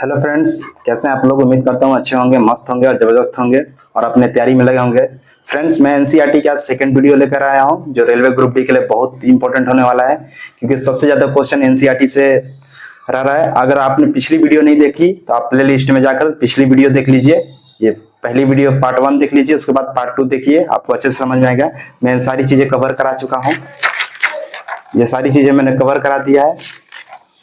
Hello friends, कैसे हैं आप लोग। उम्मीद करता हूँ अच्छे होंगे, मस्त होंगे और जबरदस्त होंगे और अपने तैयारी में लगे होंगे। फ्रेंड्स, मैं एनसीईआरटी का सेकंड वीडियो लेकर आया हूँ जो रेलवे ग्रुप डी के लिए बहुत इंपॉर्टेंट होने वाला है, क्योंकि सबसे ज्यादा क्वेश्चन एनसीईआरटी से रहा है। अगर आपने पिछली वीडियो नहीं देखी तो आप प्ले लिस्ट में जाकर पिछली वीडियो देख लीजिए। ये पहली वीडियो पार्ट 1 देख लीजिए, उसके बाद पार्ट 2 देखिए, आपको अच्छे से समझ में आएगा। मैं सारी चीजें कवर करा चुका हूँ, ये सारी चीजें मैंने कवर करा दिया है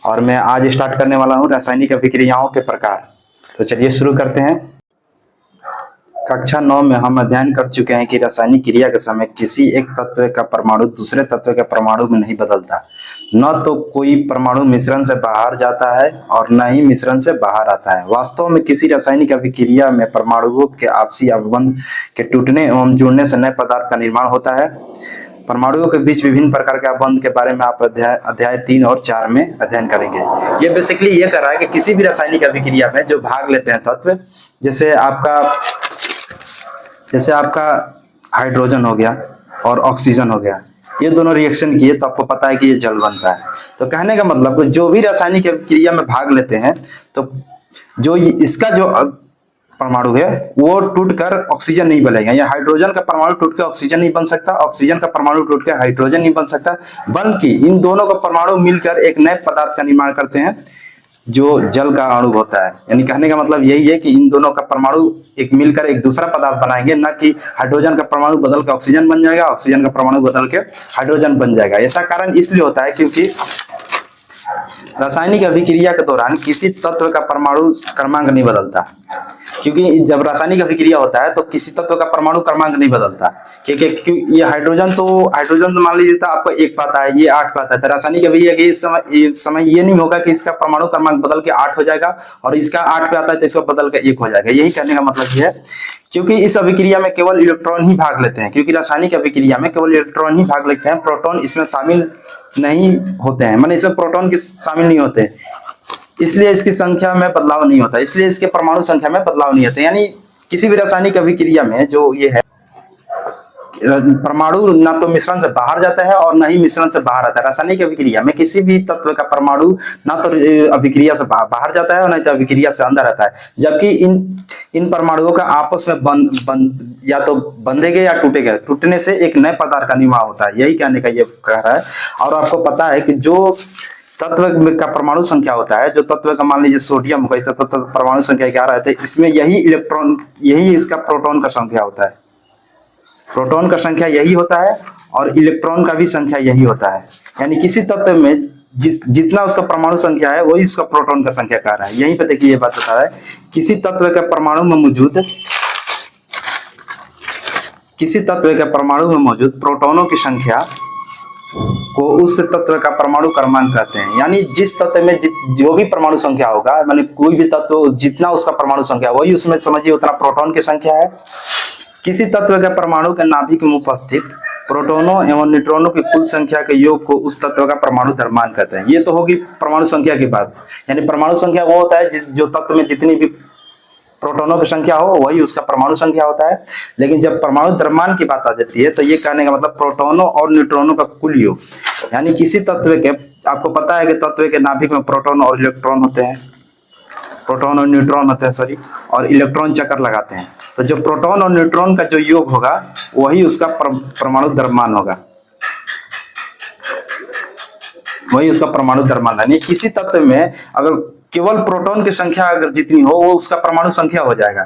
और मैं आज स्टार्ट करने वाला हूँ रासायनिक अभिक्रियाओं के प्रकार। तो चलिए शुरू करते हैं। कक्षा 9 में हम अध्ययन कर चुके हैं कि रासायनिक क्रिया के समय किसी एक तत्व का परमाणु दूसरे तत्व के परमाणु में नहीं बदलता। न तो कोई परमाणु मिश्रण से बाहर जाता है और न ही मिश्रण से बाहर आता है। वास्तव में किसी रासायनिक अभिक्रिया में परमाणुओं के आपसी अवबंध के टूटने एवं जुड़ने से नए पदार्थ का निर्माण होता है। परमाणुओं के बीच विभिन्न प्रकार के बंध के बारे में आप अध्याय 3 और 4 में अध्ययन करेंगे। ये बेसिकली ये कर रहा है कि किसी भी रासायनिक अभिक्रिया में जो भाग लेते हैं तत्व, जैसे आपका हाइड्रोजन हो गया और ऑक्सीजन हो गया, ये दोनों रिएक्शन किए तो आपको पता है कि ये जल बनता है। तो कहने का मतलब जो भी रासायनिक अभिक्रिया में भाग लेते हैं तो जो इसका जो परमाणु है वो टूटकर ऑक्सीजन नहीं बनेगा, या हाइड्रोजन का परमाणु टूट के ऑक्सीजन नहीं बन सकता, ऑक्सीजन का परमाणु टूट के हाइड्रोजन नहीं बन सकता, बल्कि इन दोनों का परमाणु मिलकर एक नए पदार्थ का निर्माण करते हैं जो जल का अणु होता है। यानी कहने का मतलब यही है कि इन दोनों का परमाणु एक मिलकर एक दूसरा पदार्थ बनाएंगे, ना कि हाइड्रोजन का परमाणु बदल के ऑक्सीजन बन जाएगा, ऑक्सीजन का परमाणु बदल के हाइड्रोजन बन जाएगा। ऐसा कारण इसलिए होता है क्योंकि रासायनिक अभिक्रिया के दौरान किसी तत्व का परमाणु क्रमांक नहीं बदलता। क्योंकि जब रासायनिक अभिक्रिया होता है तो किसी तत्व का परमाणु क्रमांक नहीं बदलता, क्योंकि ये हाइड्रोजन तो मान लीजिए आपको 1 पाता है, ये 8 पाता है। तो रासायनिक अभिक्रिया के इस समय ये नहीं होगा कि इसका परमाणु क्रमांक बदल के 8 हो जाएगा और इसका 8 पे आता है तो इसका बदल के 1 हो जाएगा। यही कहने का मतलब ये है, क्योंकि इस अभिक्रिया में केवल इलेक्ट्रॉन ही भाग लेते हैं। क्योंकि रासायनिक अभिक्रिया में केवल इलेक्ट्रॉन ही भाग लेते हैं, प्रोटॉन इसमें शामिल नहीं होते हैं, माने इसमें प्रोटॉन के शामिल नहीं होते, इसलिए इसकी संख्या में बदलाव नहीं होता, इसलिए इसके परमाणु संख्या में बदलाव नहीं होता। यानी किसी भी रासायनिक अभिक्रिया में जो ये है, परमाणु ना तो मिश्रण से बाहर जाता है और ना ही मिश्रण से बाहर आता है। रासायनिक अभिक्रिया में किसी भी तत्व का परमाणु ना तो अभिक्रिया से बाहर जाता है और ना तो अभिक्रिया से अंदर आता है, जबकि इन परमाणुओं का आपस में या तो बंधेगे या टूटेगा, टूटने से एक नए पदार्थ का निर्माण होता है। यही कहने का ये कह रहा है। और आपको पता है कि जो तत्व का परमाणु संख्या होता है, जो तत्व का मान लीजिए सोडियम का इसका तत्व परमाणु संख्या 11 है, इसमें यही इसका प्रोटॉन का संख्या होता है। प्रोटॉन का संख्या यही होता है और इलेक्ट्रॉन का भी संख्या यही होता है। यानी किसी तत्व में जितना उसका परमाणु संख्या है वही उसका प्रोटॉन का संख्या कह रहा है। यहीं पे देखिए ये बात बता रहा है, किसी तत्व के परमाणु में मौजूद प्रोटॉनों की संख्या को उस तत्व का परमाणु क्रमांक कहते हैं। यानी जिस तत्व में जो भी परमाणु संख्या होगा, माने कोई भी तत्व जितना उसका परमाणु संख्या वही उसमें समझिए उतना प्रोटॉन की संख्या है। किसी तत्व के परमाणु के नाभिक में उपस्थित प्रोटॉनों एवं न्यूट्रॉनों की कुल संख्या के योग को उस तत्व का परमाणु द्रव्यमान कहते हैं। ये तो होगी परमाणु संख्या की बात। यानी परमाणु संख्या वो होता है जो तत्व में जितनी भी प्रोटॉनों की संख्या हो वही उसका परमाणु संख्या होता है। लेकिन जब परमाणु द्रव्यमान की बात आ जाती है तो ये कहने का मतलब प्रोटॉनों और न्यूट्रॉनों का कुल योग। यानी किसी तत्व के, आपको पता है कि तत्व के नाभिक में प्रोटॉन और इलेक्ट्रॉन होते हैं, प्रोटॉन और न्यूट्रॉन होते हैं और इलेक्ट्रॉन चक्कर लगाते हैं। तो जो प्रोटॉन और न्यूट्रॉन का जो योग होगा वही उसका परमाणु द्रव्यमान होगा, वही उसका परमाणु द्रव्यमान। यानी किसी तत्व में अगर केवल प्रोटॉन की संख्या अगर जितनी हो वो उसका परमाणु संख्या हो जाएगा,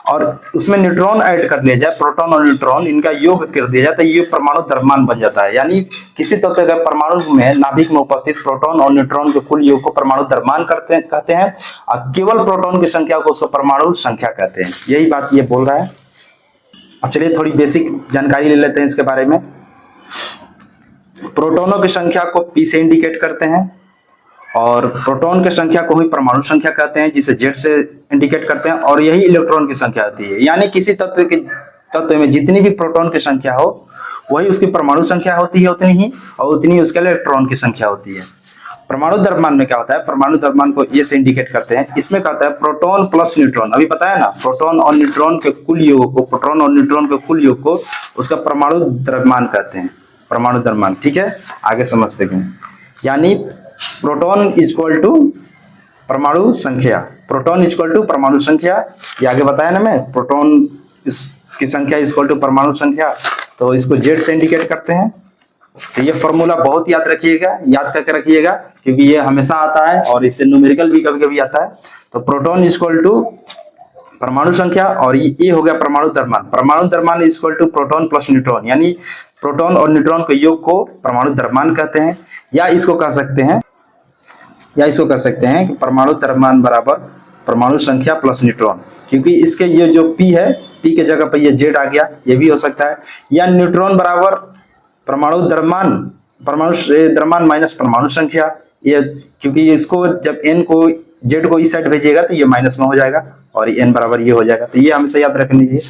और उसमें न्यूट्रॉन ऐड कर दिया जाए, प्रोटॉन और न्यूट्रॉन इनका योग कर दिया जाए तो ये परमाणु द्रव्यमान बन जाता है। यानी किसी तत्व के परमाणु में नाभिक में उपस्थित प्रोटॉन और न्यूट्रॉन के कुल योग को परमाणु द्रव्यमान कहते हैं और केवल प्रोटॉन की संख्या को उसको परमाणु संख्या कहते हैं। यही बात ये बोल रहा है। अब चलिए थोड़ी बेसिक जानकारी ले लेते हैं इसके बारे में। प्रोटॉनों की संख्या को P से इंडिकेट करते हैं और प्रोटॉन की संख्या को ही परमाणु संख्या कहते हैं, जिसे Z से इंडिकेट करते हैं, और यही इलेक्ट्रॉन की संख्या होती है। यानी किसी तत्व में जितनी भी प्रोटॉन की संख्या हो वही उसकी परमाणु संख्या होती है उतनी ही, और उतनी ही उसके इलेक्ट्रॉन की संख्या होती है। परमाणु द्रव्यमान में क्या होता है, परमाणु द्रव्यमान को ये से इंडिकेट करते हैं। इसमें कहता है प्रोटॉन प्लस न्यूट्रॉन, अभी बताया ना, प्रोटॉन और न्यूट्रॉन के कुल योग को उसका परमाणु द्रव्यमान कहते हैं, परमाणु द्रव्यमान। ठीक है, आगे समझते हैं। यानी प्रोटॉन इज इक्वल टू परमाणु संख्या, प्रोटॉन इक्वल टू परमाणु संख्या, ये आगे बताया ना मैं, प्रोटॉन की संख्या इक्वल टू परमाणु संख्या, तो इसको जेड से इंडिकेट करते हैं। तो ये फॉर्मूला बहुत याद रखिएगा, याद करके रखिएगा, क्योंकि ये हमेशा आता है और इससे न्यूमेरिकल भी कभी कभी आता है। तो प्रोटॉन इक्वल टू परमाणु संख्या, और ये हो गया परमाणु द्रव्यमान। परमाणु द्रव्यमान equal to proton plus neutron, यानी प्रोटॉन और न्यूट्रॉन के योग को परमाणु द्रव्यमान कहते हैं। या इसको कह सकते हैं कि परमाणु द्रव्यमान बराबर परमाणु संख्या प्लस न्यूट्रॉन, क्योंकि इसके ये जो P है, P के जगह पर ये Z आ गया, ये भी हो सकता है। या न्यूट्रॉन बराबर परमाणु द्रव्यमान माइनस परमाणु संख्या, ये क्योंकि इसको जब n को Z को इस साइड भेजिएगा तो ये माइनस में हो जाएगा और n बराबर ये हो जाएगा। तो ये हमेशा याद रख लीजिए।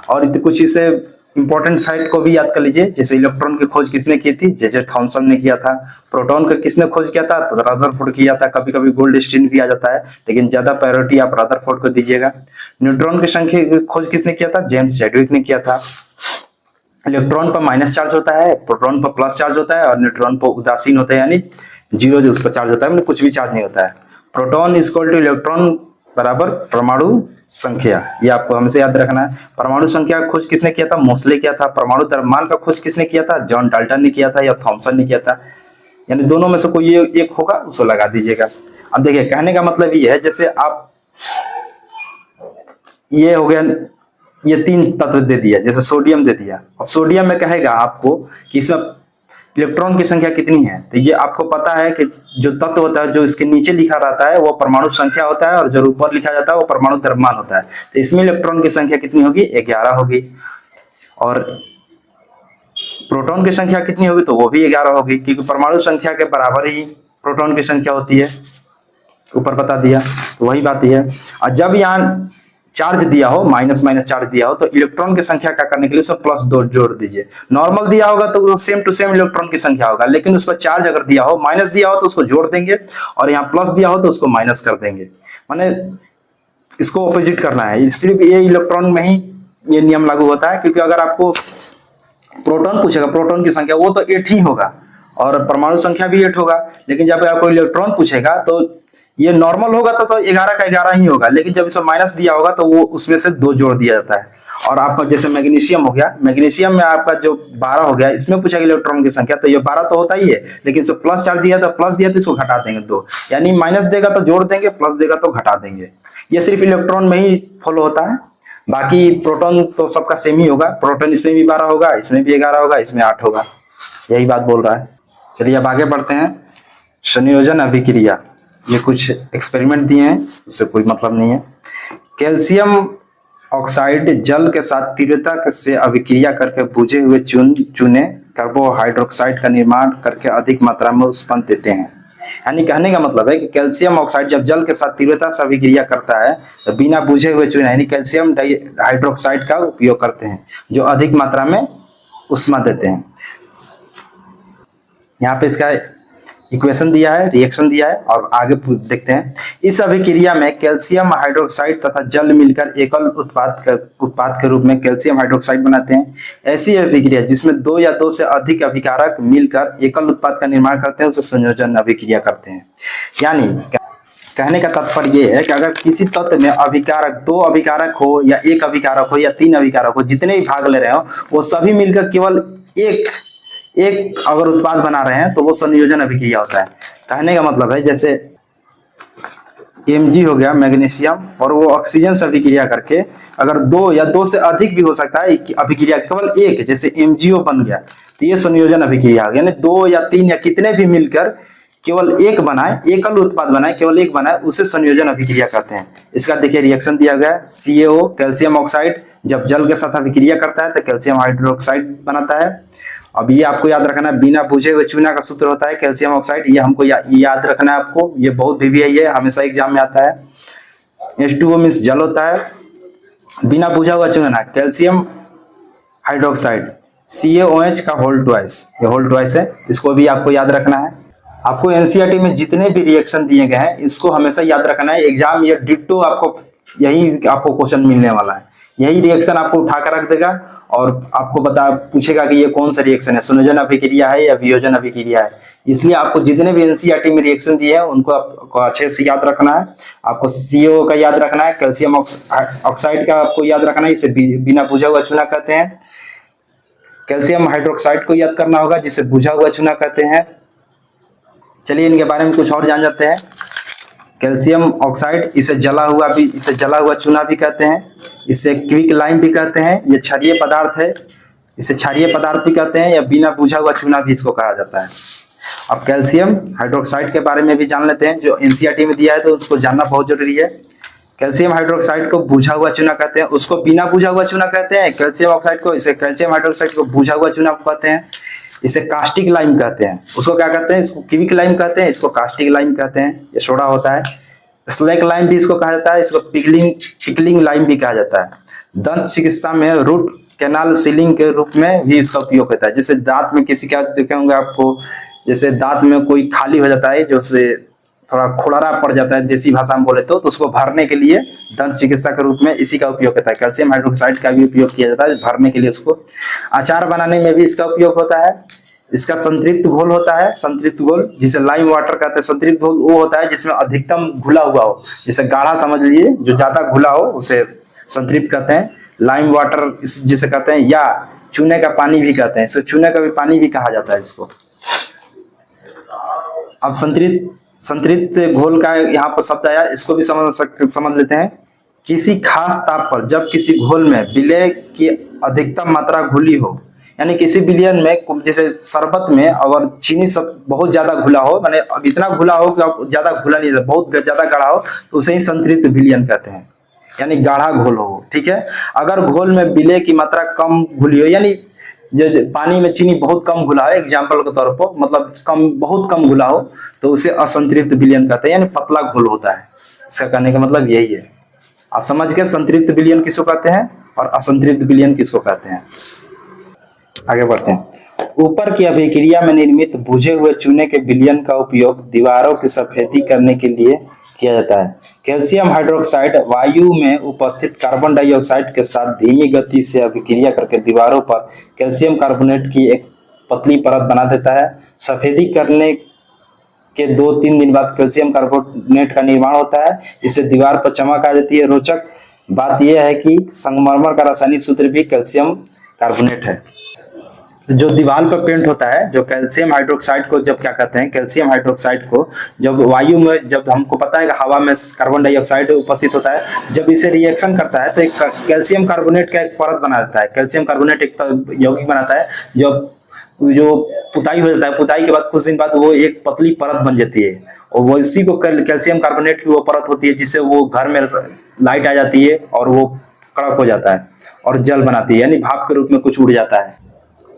और कुछ इसे इंपॉर्टेंट फैक्ट को भी याद कर लीजिए, जैसे इलेक्ट्रॉन की खोज किसने की थी, जे थॉमसन ने किया था। प्रोटॉन का किसने खोज किया था, तो रदरफोर्ड किया था। कभी कभी गोल्डस्टीन भी आ जाता है, लेकिन ज्यादा प्रायोरिटी आप रदरफोर्ड को दीजिएगा। न्यूट्रॉन की संख्या खोज किसने किया था, जेम्स चैडविक ने किया था। इलेक्ट्रॉन पर माइनस चार्ज होता है, प्रोटॉन पर प्लस चार्ज होता है, और न्यूट्रॉन पर उदासीन होता है, यानी जीरो जो उस पर चार्ज होता है, मतलब कुछ भी चार्ज नहीं होता है। प्रोटॉन इक्वल टू इलेक्ट्रॉन बराबर परमाणु संख्या, ये आपको हमेशा याद रखना है। परमाणु संख्या का खोज किसने किया था, मोसले किया था। परमाणु द्रव्यमान का खोज किसने किया था, जॉन डाल्टन ने किया था या थॉमसन ने किया था। यानी दोनों में से कोई एक होगा, उसको लगा दीजिएगा। अब देखिए, कहने का मतलब ये है, जैसे आप ये हो गया, ये 3 तत्व दे दिया, जैसे सोडियम दे दिया। अब सोडियम में कहेगा आपको कि इसमें इलेक्ट्रॉन की संख्या कितनी है, तो ये आपको पता है कि जो तत्व होता है, जो इसके नीचे लिखा रहता है वो परमाणु संख्या होता है, और जो ऊपर लिखा जाता है वो परमाणु द्रव्यमान होता है। तो इसमें इलेक्ट्रॉन की संख्या कितनी होगी, 11 होगी। और प्रोटॉन की संख्या कितनी होगी, तो वो भी 11 होगी, क्योंकि परमाणु संख्या के बराबर ही प्रोटॉन की संख्या होती है, ऊपर बता दिया। तो वही बात है। और जब यहाँ चार्ज दिया हो, माइनस माइनस चार्ज दिया हो, तो इलेक्ट्रॉन की संख्या का करने के लिए उसमें प्लस 2 जोड़ दीजिए। नॉर्मल दिया होगा तो सेम टू सेम इलेक्ट्रॉन की संख्या होगा, लेकिन उस पर चार्ज अगर दिया हो, माइनस दिया हो तो उसको जोड़ देंगे, और यहाँ प्लस दिया हो तो उसको माइनस कर देंगे। माने इसको ऑपोजिट करना है। सिर्फ ये इलेक्ट्रॉन में ही ये नियम लागू होता है, क्योंकि अगर आपको प्रोटॉन पूछेगा, प्रोटॉन की संख्या, वो तो 8 ही होगा, और परमाणु संख्या भी 8 होगा। लेकिन जब आपको इलेक्ट्रॉन पूछेगा तो ये नॉर्मल होगा तो 11 का 11 ही होगा, लेकिन जब इसमें माइनस दिया होगा तो वो उसमें से 2 जोड़ दिया जाता है। और आपका जैसे मैग्नीशियम हो गया, मैग्नीशियम में आपका जो 12 हो गया, इसमें पूछा इलेक्ट्रॉन की संख्या, तो ये 12 तो होता ही है, लेकिन इसको प्लस चार्ज दिया तो प्लस दिया तो इसको घटा देंगे 2, यानी माइनस देगा तो जोड़ देंगे, प्लस देगा तो घटा देंगे। ये सिर्फ इलेक्ट्रॉन में ही फॉलो होता है, बाकी प्रोटॉन तो सबका सेम ही होगा। प्रोटॉन इसमें भी 12 होगा, इसमें भी 11 होगा, इसमें 8 होगा, यही बात बोल रहा है। चलिए अब आगे बढ़ते हैं। संयोजन अभिक्रिया, ये कुछ एक्सपेरिमेंट दिए हैं, उससे कोई मतलब नहीं है। कैल्शियम ऑक्साइड जल के साथ तीव्रता से अभिक्रिया करके बुझे हुए चूने कार्बोहाइड्रोक्साइड का निर्माण करके अधिक मात्रा में उत्पन्न देते हैं। यानी कहने का मतलब है कि कैल्शियम ऑक्साइड जब जल के साथ तीव्रता से अभिक्रिया करता है तो बिना बुझे हुए चूने यानी कैल्शियम हाइड्रोक्साइड का उपयोग करते हैं, जो अधिक मात्रा में उष्मा देते हैं। यहाँ पे इसका इक्वेशन दिया है, रिएक्शन दिया है, और आगे देखते हैं। इस अभिक्रिया में कैल्शियम हाइड्रोक्साइड तथा जल मिलकर एकल उत्पाद के रूप में कैल्शियम हाइड्रोक्साइड बनाते हैं। ऐसी अभिक्रिया जिसमें 2 या 2 से अधिक अभिकारक मिलकर एकल उत्पाद का निर्माण करते हैं, उसे संयोजन अभिक्रिया करते हैं। यानी कहने का तात्पर्य ये है कि अगर किसी तत्व में अभिकारक 2 अभिकारक हो या 1 अभिकारक हो या 3 अभिकारक हो, जितने भी भाग ले रहे हो, वो सभी मिलकर केवल एक अगर उत्पाद बना रहे हैं तो वो संयोजन अभिक्रिया होता है। कहने का मतलब है जैसे Mg हो गया मैग्नीशियम, और वो ऑक्सीजन से अभिक्रिया करके अगर 2 या 2 से अधिक भी हो सकता है अभिक्रिया, केवल एक, जैसे MgO बन गया, तो ये संयोजन अभिक्रिया हो गया। यानी 2 या 3 या कितने भी मिलकर केवल एक बनाए, एकल उत्पाद बनाए, केवल एक बनाए, उसे संयोजन अभिक्रिया कहते हैं। इसका देखिए रिएक्शन दिया गया है। CaO कैल्शियम ऑक्साइड जब जल के साथ अभिक्रिया करता है तो कैल्शियम हाइड्रोक्साइड बनाता है। अब ये आपको याद रखना है, बिना बुझे हुए चूना का सूत्र होता है कैल्शियम ऑक्साइड, ये हमको याद रखना है आपको, ये बहुत VVI है, हमेशा एग्जाम में आता है। H2O मीन्स जल होता है, बिना बुझा हुआ चूना कैल्शियम हाइड्रोक्साइड, CaOH का होल ट्वाइस, ये होल ट्वाइस है, इसको भी आपको याद रखना है। आपको NCERT में जितने भी रिएक्शन दिए गए हैं इसको हमेशा याद रखना है। एग्जाम ये डिट्टो आपको यही आपको क्वेश्चन मिलने वाला है, यही रिएक्शन आपको उठाकर रख देगा और आपको पूछेगा कि ये कौन सा रिएक्शन है, संयोजन अभिक्रिया है या वियोजन अभिक्रिया है। इसलिए आपको जितने भी एनसीईआरटी में रिएक्शन दिए हैं उनको आपको अच्छे से याद रखना है। आपको CO का याद रखना है, कैल्शियम ऑक्साइड का आपको याद रखना है, इसे बिना बुझा हुआ चूना कहते हैं। कैल्शियम हाइड्रोक्साइड को याद करना होगा, जिसे बुझा हुआ चूना कहते हैं। चलिए इनके बारे में कुछ और जान जाते हैं। कैल्शियम ऑक्साइड, इसे जला हुआ चूना भी कहते हैं, इसे क्विक लाइम भी कहते हैं, ये क्षारीय पदार्थ है, इसे क्षारीय पदार्थ भी कहते हैं, या बिना बुझा हुआ चूना भी इसको कहा जाता है। अब कैल्शियम हाइड्रोक्साइड के बारे में भी जान लेते हैं, जो एनसीईआरटी में दिया है तो उसको जानना बहुत जरूरी है। कैल्शियम हाइड्रोक्साइड को बुझा हुआ चूना कहते हैं, उसको बिना बुझा हुआ चूना कहते हैं। कैल्शियम ऑक्साइड को, इसे कैल्शियम हाइड्रोक्साइड को बुझा हुआ चूना कहते हैं, इसे कास्टिक लाइम कहते हैं। उसको क्या कहते हैं, इसको क्विक लाइम कहते हैं, इसको कास्टिक लाइम कहते हैं, ये सोडा होता है। स्लैक लाइम भी इसको कहा जाता है, इसको पिकलिंग लाइम भी कहा जाता है। दंत चिकित्सा में रूट कैनाल सीलिंग के रूप में भी इसका उपयोग होता है। जैसे दांत में किसी का देखे होंगे आपको, जैसे दांत में कोई खाली हो जाता है, जो से थोड़ा खुरदरा पड़ जाता है, देसी भाषा में बोले तो उसको भरने के लिए दंत चिकित्सा के रूप में इसी का उपयोग होता है। कैल्शियम हाइड्रोक्साइड का भी उपयोग किया जाता है भरने के लिए उसको। अचार बनाने में भी इसका उपयोग होता है। इसका संतृप्त घोल होता है, संतृप्त घोल जिसे लाइम वाटर कहते हैं। संतृप्त घोल वो होता है जिसमें अधिकतम घुला हुआ हो, जैसे गाढ़ा समझ लीजिए, जो ज्यादा घुला हो उसे संतृप्त कहते हैं। लाइम वाटर जिसे कहते हैं, या चूने का पानी भी कहते हैं, इसे चूने का भी पानी भी कहा जाता है इसको। अब संतृप्त घोल का यहाँ पर शब्द आया, इसको भी समझ लेते हैं। किसी खास ताप पर जब किसी घोल में विलय की अधिकतम मात्रा घुली हो, यानी किसी विलयन में, जैसे शरबत में अगर चीनी सब बहुत ज्यादा घुला हो, माने अब इतना घुला हो कि अब ज्यादा घुला नहीं, बहुत ज्यादा गाढ़ा हो, तो उसे ही संतृप्त विलयन कहते हैं, यानी गाढ़ा घोल हो। ठीक है। अगर घोल में विलय की मात्रा कम घुली हो, यानी जो पानी में चीनी बहुत कम घुला है, एग्जाम्पल के तौर पर, मतलब बहुत कम घुला हो, तो उसे असंतृप्त विलयन कहते हैं, यानी पतला घोल होता है। इसका कहने का मतलब यही है। आप समझ गए संतृप्त विलयन किसको कहते हैं और असंतृप्त विलयन किसको कहते हैं। आगे बढ़ते हैं। ऊपर की अभिक्रिया में निर्मित बुझे हुए चूने के विलयन का उपयोग दीवारों की सफेदी करने के लिए किया जाता है। कैल्शियम हाइड्रोक्साइड वायु में उपस्थित कार्बन डाइऑक्साइड के साथ धीमी गति से अभिक्रिया करके दीवारों पर कैल्शियम कार्बोनेट की एक पतली परत बना देता है। सफेदी करने के 2-3 दिन बाद कैल्शियम कार्बोनेट का निर्माण होता है, इससे दीवार पर चमक आ जाती है। रोचक बात यह है कि संगमरमर का रासायनिक सूत्र भी कैल्शियम कार्बोनेट है। जो दीवार पर पेंट होता है, जो कैल्शियम हाइड्रोक्साइड को जब क्या कहते हैं, कैल्शियम हाइड्रोक्साइड को जब वायु में, जब हमको पता है कि हवा में कार्बन डाइऑक्साइड उपस्थित होता है, जब इसे रिएक्शन करता है तो एक कैल्शियम कार्बोनेट का एक परत बना देता है। कैल्शियम कार्बोनेट एक यौगिक बनाता है, जो पुताई हो जाता है, पुताई के बाद कुछ दिन बाद वो एक पतली परत बन जाती है, और वो इसी को कैल्शियम कार्बोनेट की वो परत होती है, जिससे वो घर में लाइट आ जाती है और वो कड़क हो जाता है और जल बनाती है, यानी भाप के रूप में कुछ उड़ जाता है।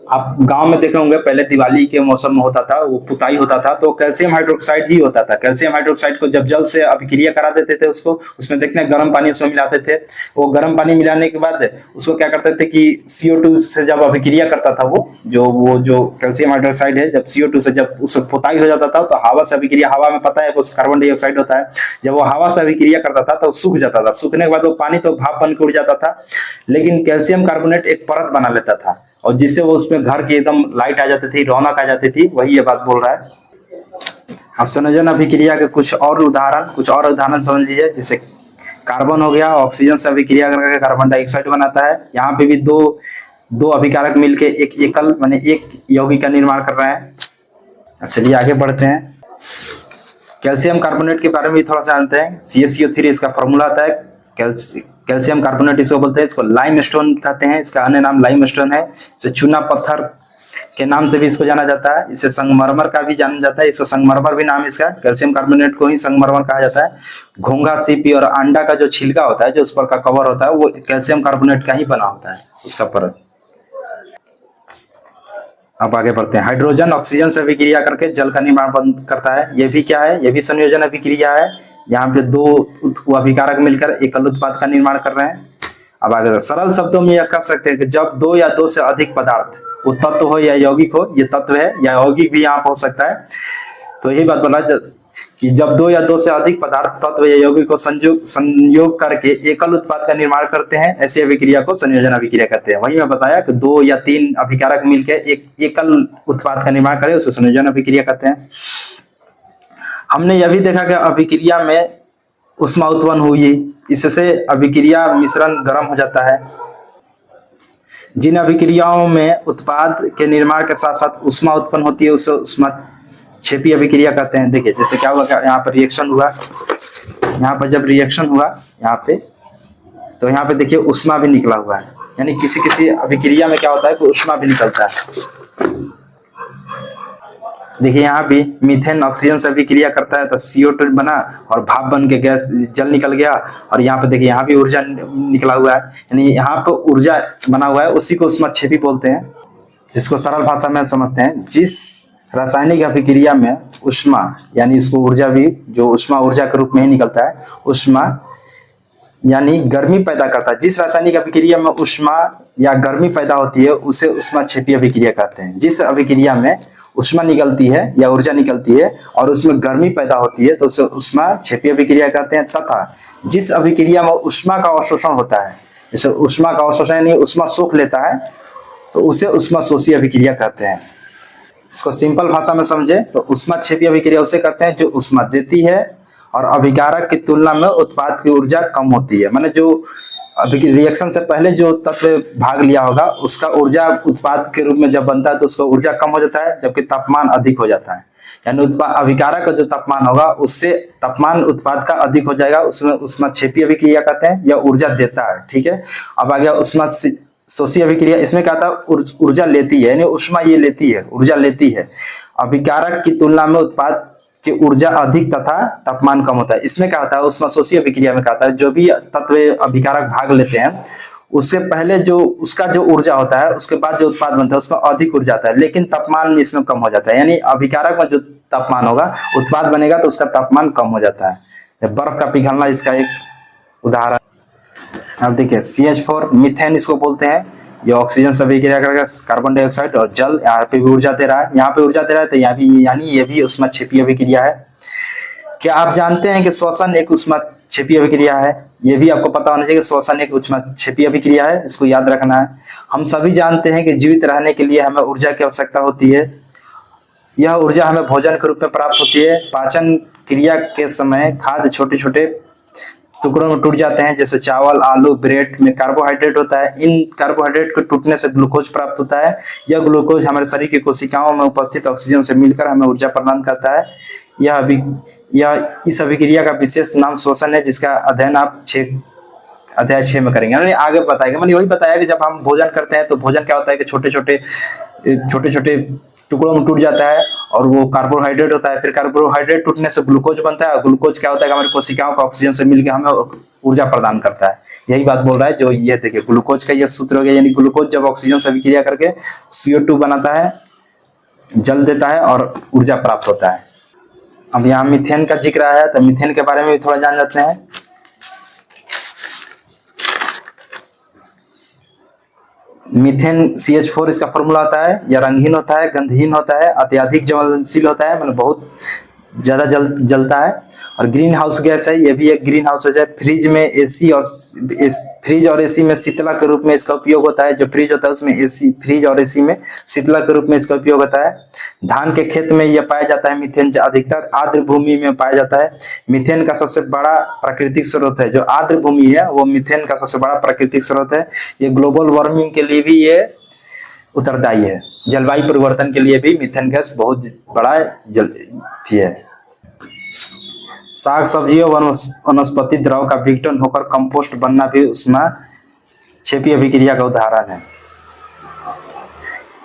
आप गांव में देखे होंगे, पहले दिवाली के मौसम में होता था, वो पुताई होता था तो कैल्शियम हाइड्रोक्साइड ही होता था। कैल्शियम हाइड्रोक्साइड को जब जल से अभिक्रिया करा देते थे, उसको उसमें देखते गर्म पानी उसमें मिलाते थे। वो गर्म पानी मिलाने के बाद उसको क्या करते थे कि CO2 से जब अभिक्रिया करता था, वो जो कैल्शियम हाइड्रोक्साइड है, जब CO2 से जब उस पुताई हो जाता था तो हवा से अभिक्रिया, हवा में पता है वो कार्बन डाइऑक्साइड होता है, जब वो हवा से अभिक्रिया करता था तो सूख जाता था। सूखने के बाद वो पानी तो भाप बन के उड़ जाता था, लेकिन कैल्शियम कार्बोनेट एक परत बना लेता था, और जिससे वो उसमें घर की एकदम लाइट आ जाती थी, रौनक आ जाती थी। वही ये बात बोल रहा है। अब संयोजन अभिक्रिया के कुछ और उदाहरण समझ लीजिए। जैसे कार्बन हो गया, ऑक्सीजन से अभिक्रिया करके कार्बन डाइऑक्साइड बनाता है। यहाँ पे भी दो अभिकारक मिलके एक एकल माने एक यौगिक का निर्माण कर रहे हैं। चलिए आगे बढ़ते हैं। कैल्शियम कार्बोनेट के बारे में भी थोड़ा सा जानते हैं। CaCO3 इसका फॉर्मूला आता है। कैल्शियम कार्बोनेट इसको बोलते हैं, इसको लाइम स्टोन कहते हैं, इसका अन्य नाम लाइम स्टोन है। इसे चूना पत्थर के नाम से भी इसको जाना जाता है। इसे संगमरमर का भी जाना जाता है, इसको संगमरमर भी नाम इसका। कैल्शियम कार्बोनेट को ही संगमरमर कहा जाता है। घोंघा, सीपी और अंडा का जो छिलका होता है, जो उस पर का कवर होता है, वो कैल्शियम कार्बोनेट का ही बना होता है, उसका परत। अब आगे बढ़ते हैं। हाइड्रोजन ऑक्सीजन से अभिक्रिया करके जल का निर्माण करता है। ये भी क्या है, ये भी संयोजन अभिक्रिया है। यहाँ पे दो अभिकारक मिलकर एकल उत्पाद का निर्माण कर रहे हैं। अब आगे सरल शब्दों में यह कह सकते हैं कि जब 2 या 2 से अधिक पदार्थ, वो तत्व हो या यौगिक हो, ये तत्व है या यौगिक भी यहाँ पर हो सकता है। तो यही बात बोला कि जब दो या दो से अधिक पदार्थ तत्व या यौगिक को संयोग करके एकल उत्पाद का निर्माण करते हैं, ऐसी अभिक्रिया को संयोजन अभिक्रिया कहते हैं। वही मैं बताया कि दो या तीन अभिकारक मिलकर एक एकल उत्पाद का निर्माण करें, उसे संयोजन अभिक्रिया कहते हैं। हमने यह भी देखा कि अभिक्रिया में ऊष्मा उत्पन्न हुई, इससे अभिक्रिया मिश्रण गर्म हो जाता है। जिन अभिक्रियाओं में उत्पाद के निर्माण के साथ साथ ऊष्मा उत्पन्न होती है उसे ऊष्मा क्षेपी अभिक्रिया कहते हैं। देखिए जैसे क्या हुआ, यहाँ पर रिएक्शन हुआ, यहाँ पर जब रिएक्शन हुआ यहाँ पे, तो यहाँ पे देखिए ऊष्मा भी निकला हुआ है, यानी किसी किसी अभिक्रिया में क्या होता है कि ऊष्मा भी निकलता है। देखिए यहाँ भी मीथेन ऑक्सीजन से अभिक्रिया करता है तो CO2 बना और भाप बन के गैस जल निकल गया, और यहाँ पे देखिए यहाँ भी ऊर्जा निकला हुआ है, यानी यहाँ पे ऊर्जा बना हुआ है, उसी को ऊष्माक्षेपी बोलते हैं। जिसको सरल भाषा में समझते हैं, जिस रासायनिक अभिक्रिया में ऊष्मा यानी इसको ऊर्जा भी जो ऊष्मा ऊर्जा के रूप में ही निकलता है, ऊष्मा यानी गर्मी पैदा करता है। जिस रासायनिक अभिक्रिया में ऊष्मा या गर्मी पैदा होती है उसे ऊष्माक्षेपी अभिक्रिया कहते हैं। जिस अभिक्रिया में ऊष्मा निकलती है या ऊर्जा निकलती है और उसमें गर्मी पैदा होती है तो उसे ऊष्माक्षेपी अभिक्रिया कहते हैं। तथा जिस अभिक्रिया में ऊष्मा का अवशोषण होता है, जैसे ऊष्मा का अवशोषण यानी ऊष्मा सोख लेता है, तो उसे ऊष्माशोषी अभिक्रिया कहते हैं। इसको सिंपल भाषा में समझे तो ऊष्माक्षेपी अभिक्रिया उसे कहते हैं जो ऊष्मा देती है और अभिकारक की तुलना में उत्पाद की ऊर्जा कम होती है। माने जो रिएक्शन से पहले जो तत्व भाग लिया होगा उसका ऊर्जा उत्पाद के रूप में जब बनता है तो उसका ऊर्जा कम हो जाता है, जबकि तापमान अधिक हो जाता है। यानी अभिकारक का जो तापमान होगा उससे तापमान उत्पाद का अधिक हो जाएगा, उसमें ऊष्माक्षेपी अभिक्रिया कहते हैं, यह ऊर्जा देता है। ठीक है, अब आ गया ऊष्माशोषी अभिक्रिया। इसमें क्या था, ऊर्जा लेती है, यानी ऊष्मा ये लेती है, ऊर्जा लेती है। अभिकारक की तुलना में उत्पाद की ऊर्जा अधिक तथा तापमान कम होता है। इसमें क्या होता है, ऊष्माशोषी अभिक्रिया में क्या होता है, जो भी तत्व अभिकारक भाग लेते हैं उससे पहले जो उसका जो ऊर्जा होता है उसके बाद जो उत्पाद बनता है उसमें अधिक ऊर्जा आता है, लेकिन तापमान में इसमें कम हो जाता है। यानी अभिकारक में जो तापमान होगा उत्पाद बनेगा तो उसका तापमान कम हो जाता है। बर्फ का पिघलना इसका एक उदाहरण। अब देखिए CH4 मीथेन इसको बोलते हैं, ये ऑक्सीजन से अभिक्रिया करेगा, कार्बन डाइऑक्साइड और जल, यहाँ पे भी ऊर्जा दे रहा है, यहाँ पे ऊर्जा दे रहा है, तो यहाँ भी यानी ये भी ऊष्माक्षेपी अभिक्रिया है। क्या आप जानते हैं कि श्वसन एक ऊष्माक्षेपी अभिक्रिया है? ये भी आपको पता होना चाहिए कि श्वसन एक ऊष्माक्षेपी अभिक्रिया है, इसको याद रखना है। हम सभी जानते हैं कि जीवित रहने के लिए हमें ऊर्जा की आवश्यकता होती है। यह ऊर्जा हमें भोजन के रूप में प्राप्त होती है। पाचन क्रिया के समय खाद्य छोटे छोटे टुकड़ों में टूट जाते हैं, जैसे चावल, आलू, ब्रेड में कार्बोहाइड्रेट होता है। इन कार्बोहाइड्रेट के टूटने से ग्लूकोज प्राप्त होता है। यह ग्लूकोज हमारे शरीर की कोशिकाओं में उपस्थित ऑक्सीजन से मिलकर हमें ऊर्जा प्रदान करता है। इस अभिक्रिया का विशेष नाम श्वसन है, जिसका अध्ययन आप अध्याय 6 में करेंगे। यानी आगे बताएगा, मैंने वही बताया कि जब हम भोजन करते हैं तो भोजन क्या होता है कि छोटे छोटे टुकड़ों में टूट जाता है और वो कार्बोहाइड्रेट होता है। फिर कार्बोहाइड्रेट टूटने से ग्लूकोज बनता है, ग्लूकोज क्या होता है कि हमारी कोशिकाओं का ऑक्सीजन से मिलकर हमें ऊर्जा प्रदान करता है। यही बात बोल रहा है जो ये देखिए ग्लूकोज का ये सूत्र हो गया, यानी ग्लूकोज जब ऑक्सीजन से अभिक्रिया करके CO2 बनाता है, जल देता है और ऊर्जा प्राप्त होता है। अब यहाँ मीथेन का जिक्र आया तो मीथेन के बारे में भी थोड़ा जान जाते हैं। मीथेन CH4 इसका फॉर्मूला होता है। यह रंगहीन होता है, गंधहीन होता है, अत्यधिक ज्वलनशील होता है, मतलब बहुत ज्यादा जलता है, और ग्रीन हाउस गैस है। यह भी एक ग्रीन हाउस है। फ्रिज और एसी में शीतला के रूप में इसका उपयोग होता है। जो फ्रिज होता है उसमें फ्रिज और एसी में शीतला के रूप में इसका उपयोग होता है। धान के खेत में यह पाया जाता है। मीथेन अधिकतर आर्द्र भूमि में पाया जाता है। मीथेन का सबसे बड़ा प्राकृतिक स्रोत है, जो आर्द्र भूमि है वो मीथेन का सबसे बड़ा प्राकृतिक स्रोत है। ये ग्लोबल वार्मिंग के लिए भी ये उत्तरदायी है। जलवायु परिवर्तन के लिए भी मीथेन गैस बहुत बड़ा है। साग सब्जियों वनस्पति द्रव का विघटन होकर कंपोस्ट बनना भी ऊष्माक्षेपी अभिक्रिया का उदाहरण है।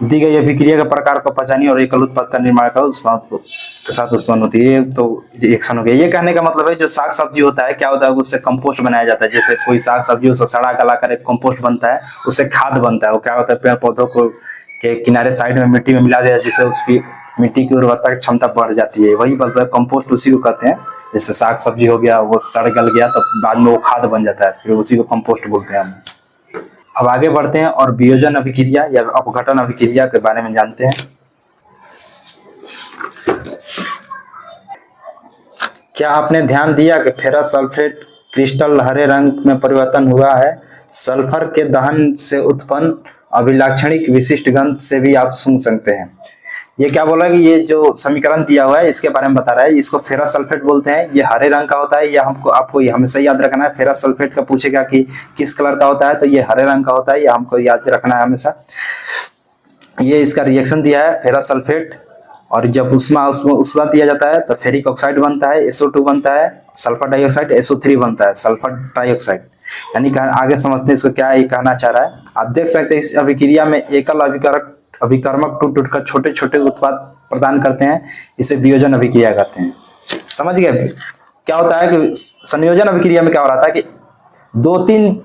दी गई अभिक्रिया के प्रकार को पहचानिए और एकल उत्पाद का निर्माण कर ऊष्मा के साथ उत्पन्न होती है। तो रिएक्शन हो गया। ये कहने का मतलब है जो साग सब्जी होता है क्या होता है, उससे कंपोस्ट बनाया जाता है। जैसे कोई साग सब्जी उसको सड़ा गला कर एक कंपोस्ट बनता है, उससे खाद बनता है। वो क्या होता है, पेड़ पौधों को के किनारे साइड में मिट्टी में मिला दिया है, जिससे उसकी मिट्टी की उर्वरता की क्षमता बढ़ जाती है। वही मतलब कंपोस्ट उसी को कहते हैं। जैसे साग सब्जी हो गया, वो सड़ गल गया तो बाद में वो खाद बन जाता है, फिर उसी को कंपोस्ट बोलते हैं हम। अब आगे बढ़ते हैं और वियोजन अभिक्रिया या अपघटन अभिक्रिया के बारे में जानते हैं। क्या आपने ध्यान दिया कि फेरस सल्फेट क्रिस्टल हरे रंग में परिवर्तन हुआ है? सल्फर के दहन से उत्पन्न अभिलाक्षणिक विशिष्ट गंध से भी आप सूंघ सकते हैं। ये क्या बोला कि ये जो समीकरण दिया हुआ है इसके बारे में बता रहा है। इसको फेरस सल्फेट बोलते हैं। ये हरे रंग का होता है। ये हमको आपको ये हमेशा याद रखना है। फेरस सल्फेट का पूछेगा कि किस कलर का होता है तो ये हरे रंग का होता है। ये हमको याद रखना है हमेशा। ये इसका रिएक्शन दिया है फेरस सल्फेट, और जब उष्मा दिया जाता है तो फेरिक ऑक्साइड बनता है, SO2 बनता है, सल्फर डाइऑक्साइड SO3 बनता है, सल्फर ट्राइऑक्साइड। यानी आगे समझते हैं इसको क्या ये कहना चाह रहा है। आप देख सकते हैं इस अभिक्रिया में एकल अभिकर्मक टूट टूट कर छोटे छोटे उत्पाद प्रदान करते हैं। इसे वियोजन अभिक्रिया कहते हैं। समझ गए? क्या होता है कि संयोजन अभिक्रिया में क्या हो रहा था कि 2-3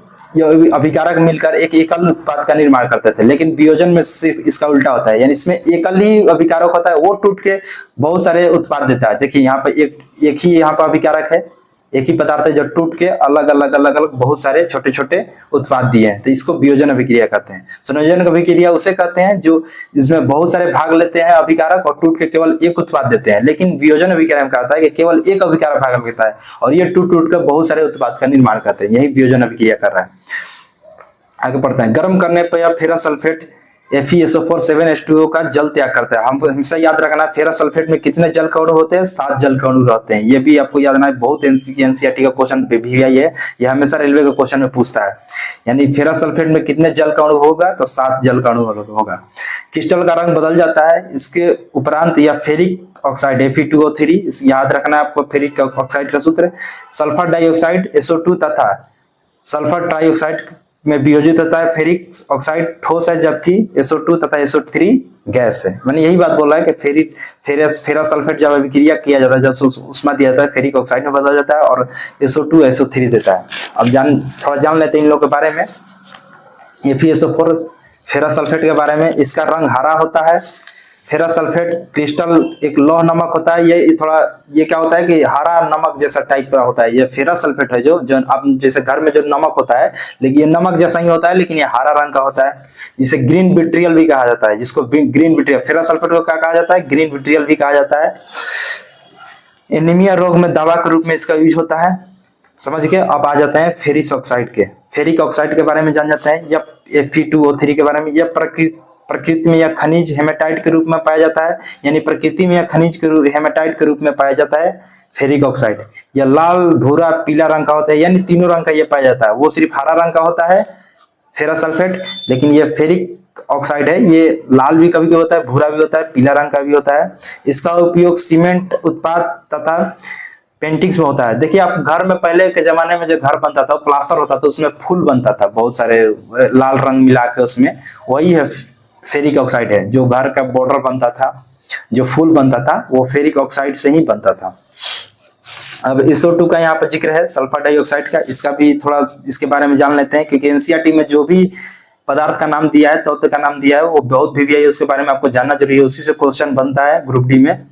अभिकारक मिलकर एक एकल उत्पाद का निर्माण करते थे, लेकिन वियोजन में सिर्फ इसका उल्टा होता है। यानी इसमें एकल ही अभिकारक होता है, वो टूट के बहुत सारे उत्पाद देता है। देखिए यहाँ पे एक ही यहाँ पर अभिकारक है, एक ही पदार्थ है जो टूट के अलग अलग बहुत सारे छोटे छोटे उत्पाद दिए हैं, तो इसको वियोजन अभिक्रिया कहते हैं। संयोजन अभिक्रिया उसे कहते हैं जो इसमें बहुत सारे भाग लेते हैं अभिकारक और टूट के केवल एक उत्पाद देते हैं। लेकिन वियोजन अभिक्रिया में कहता है कि केवल एक अभिकारक भाग लेता है और ये टूट टूट कर बहुत सारे उत्पाद का निर्माण करते हैं। यही वियोजन अभिक्रिया कर रहा है। आगे बढ़ते हैं। गर्म करने पर यह फेरस सल्फेट FeSO4 7H2O का जल त्याग करता है। हमको हमेशा याद रखना है फेरस सल्फेट में कितने जल का अणु होते हैं? 7 जल का अणु रहते हैं। ये भी आपको याद रखना है। बहुत NCERT का क्वेश्चन भी आई है, यह हमेशा रेलवे का क्वेश्चन में पूछता है। यानी फेरस सल्फेट में कितने जल का अणु होगा? तो 7 जल का अणु होगा। क्रिस्टल का रंग बदल जाता है। इसके उपरांत यह फेरिक ऑक्साइड Fe2O3 याद रखना है आपको। फेरिक ऑक्साइड का सूत्र सल्फर डाइऑक्साइड SO2 तथा सल्फर ट्राइऑक्साइड में वियोजित होता है। फेरिक ऑक्साइड ठोस है जबकि SO2 तथा SO3 गैस है। मैंने यही बात बोला है कि फेरस सल्फेट जब अभिक्रिया किया जाता है, जब उष्मा दिया जाता है, फेरिक ऑक्साइड में बदल जाता है और SO2 SO3 देता है। अब थोड़ा जान लेते हैं इन लोगों के बारे में। FeSO4 फेरस सल्फेट के बारे में। इसका रंग हरा होता है। फेरस सल्फेट क्रिस्टल एक लौह नमक होता है। ये क्या होता है कि हरा नमक जैसा टाइप का होता है। ये फेरस सल्फेट है जो आप जैसे घर में जो नमक होता है, लेकिन ये नमक जैसा ही होता है, लेकिन ये हरा रंग का होता है। जिसे ग्रीन विट्रियल भी कहा जाता है। जिसको ग्रीन विट्रियल, फेरस सल्फेट को क्या कहा जाता है? ग्रीन विट्रियल भी कहा जाता है। एनीमिया रोग में दवा के रूप में इसका यूज होता है। समझ के अब आ जाते हैं फेरिक ऑक्साइड के। फेरिक ऑक्साइड के बारे में जान जाते हैं, या Fe2O3 के बारे में। यह प्रकृति में यह खनिज हेमेटाइट के रूप में पाया जाता है। यानी प्रकृति में यह खनिज के रूप हेमेटाइट के रूप में पाया जाता है फेरिक ऑक्साइड। यह लाल, भूरा, पीला रंग का होता है। यानी तीनों रंग का यह पाया जाता है। वो सिर्फ हरा रंग का होता है फेरस सल्फेट, लेकिन यह फेरिक ऑक्साइड है। ये लाल भी कभी होता है, भूरा भी होता है, पीला रंग का भी होता है। इसका उपयोग सीमेंट उत्पाद तथा पेंटिंग्स में होता है। देखिए आप घर में पहले के जमाने में जो घर बनता था, प्लास्टर होता था, उसमें फूल बनता था बहुत सारे लाल रंग मिला के उसमें, वही है फेरिक ऑक्साइड है। जो घर का बॉर्डर बनता था, जो फूल बनता था, वो फेरिक ऑक्साइड से ही बनता था। अब SO2 का यहाँ पर जिक्र है, सल्फर डाइऑक्साइड का। इसका भी थोड़ा इसके बारे में जान लेते हैं, क्योंकि NCERT में जो भी पदार्थ का नाम दिया है, तत्व का नाम दिया है, वो बहुत VVI उसके बारे में आपको जानना जरूरी है। उसी से क्वेश्चन बनता है ग्रुप D में।